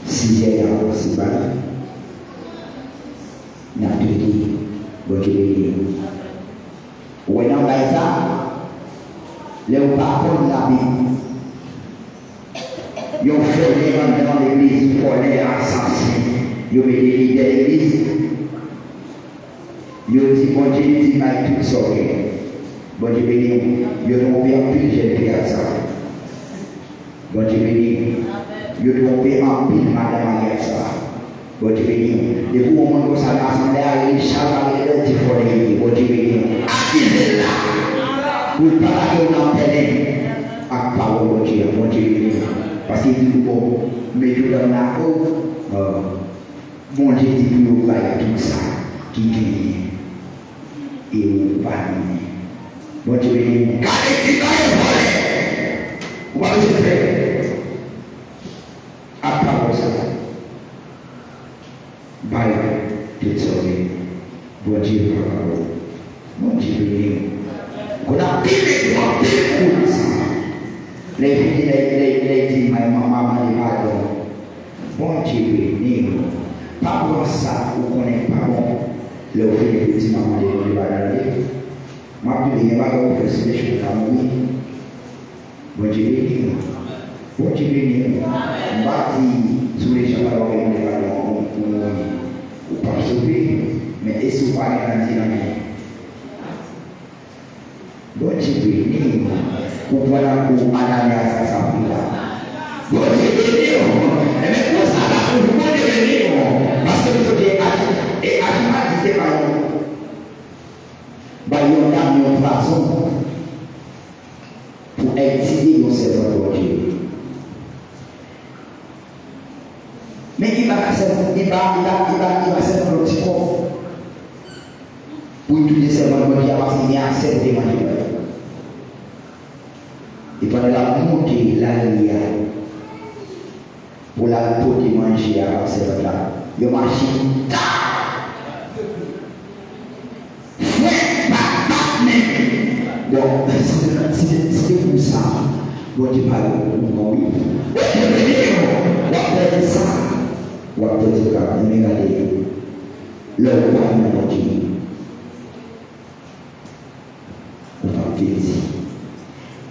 si j'ai un aussi bas, n'a pas dit, votre union. Ou dans ça, les parents de la Bible, ils ont fait dans l'église pour les assassins, ils ont mis les leaders de l'église, ils ont dit, bon Dieu, dit, mais tout sauvé. Bon Dieu béni, ils ont trompé en pile, j'ai fait à ça. Bon Dieu béni, ils ont trompé en pile, madame à ça. Bon Dieu béni, depuis le moment où ça va s'en aller, Charles va aller forêt, bon Dieu béni, accusez là, pour parler dans la télé, à parole bon Dieu béni, parce qu'il dit bon, mais je donne la peau, bon Dieu dit pour nous faire tout ça, qui gagne, et vous va mener. Bon Dieu béni, gardez qui va y voler, on va le faire, à parole ça. Bible, tout sauvé. Bon Dieu, bon Dieu béni. On a pile de ça. Les filles, maman, les pardon. Bon Dieu, béni. Pas pour ça, vous connaissez pas bon. Le fait de petit maman, les pardon. Ma plus de pas pour faire ces choses à moi. Bon Dieu, béni. Bon Dieu, béni. Bâti sous les gens alors les pardon ou pas sauver, mais est-ce que vous parlez dans la bon Dieu, béni. Pour voilà pour madame à sa fille. Bon Dieu, béni. Mais pour ça, là, vous pouvez béni. Parce que vous êtes et à dit par une dame, une façon pour exhiber nos servants de Dieu. Mais il va faire un petit corps pour tous les servants de Dieu parce qu'il y a assez de manger. Il va la monter la ligne pour la porter manger à cette là. Il marche. Bon, c'est comme ça. Bon, tu parles de mon oui. On ça. On va dire ça. Mais regardez. Le roi m'a dit. On va dire ça.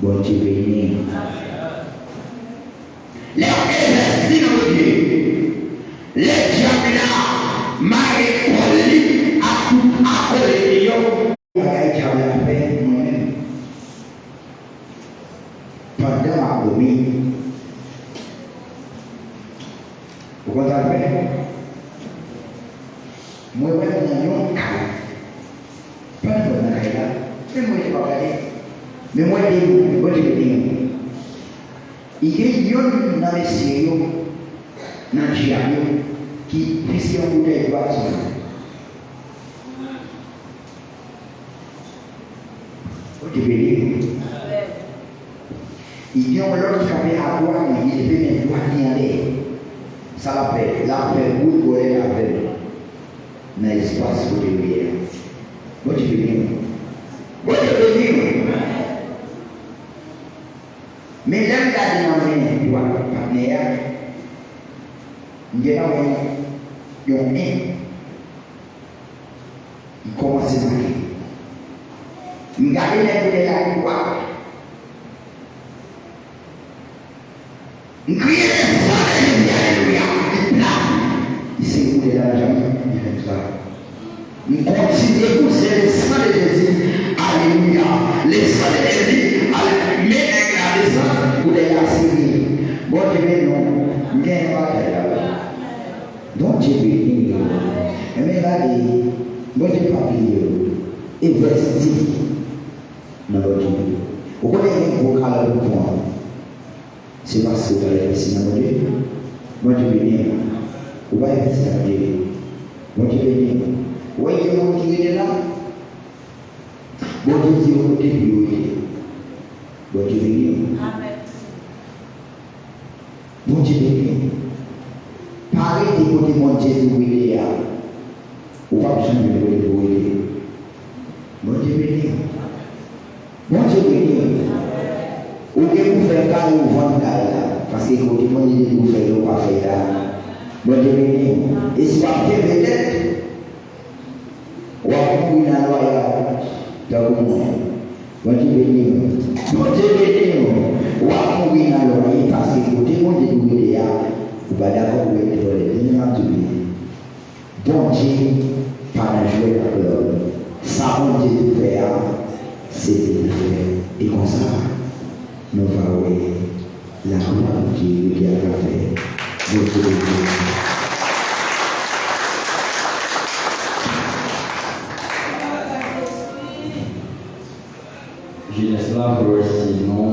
Bon, tu veux venir. Les les diables Marie Pauline à tout à côté pendant ma commis. Vous comprenez? Moi, je suis un cas. Pas de bon là. Mais moi, je ne vais pas regarder. Mais moi, je dis, il y a une dans les sérieux, dans le diable, qui puisse y avoir des droits. Vous voyez? Il y a l'autre qui avait à droite, il devait mettre droit qui allait. Ça l'appelle, vous voulez l'appel. Dans l'espace pour les rivières. Vous voyez? Vous voyez? Mais là, il y a des droits partenaires. Il y a un il commence à marquer. Il garde les droits. Il crie alléluia. Il s'est coulé dans la jambe. Il fait ça. Il continue à pousser le sang de Jésus. Alléluia. Le sang de Jésus. Mais regardez ça. Vous l'avez assigné. Bon Dieu, non. Bien pas donc Dieu béni. Mais regardez. Bon Dieu pas investi dans votre vie. Vous connaissez un gros calme de point. C'est parce que vous allez investir dans votre vie. Bon Dieu béni. Vous allez investir dans votre vie. Bon Dieu béni. Vous voyez mon Dieu est là. Bon Dieu dit au côté de priorité. Bon Dieu béni. Amen. Bon Dieu béni. Parlez des côtés de mon Dieu de là. Ou pas besoin de le bon Dieu béni. Bon Dieu béni. Ou que vous faites carré ou vendre carré parce que quand vous dites que vous faites ou pas faire là. Bon Dieu béni. Et si vous avez peut-être, ou à vous dans la loi, bon Dieu béni. Bon Dieu béni. Ou à vous dans la loi parce que quand vous dites que vous faites là, vous n'êtes pas d'accord avec le bon Dieu, par la joie de la gloire. Ça, bon Dieu de faire, c'est de faire. Et comme ça, nous allons voir la gloire de Dieu qui a fait. Je laisse là pour sinon.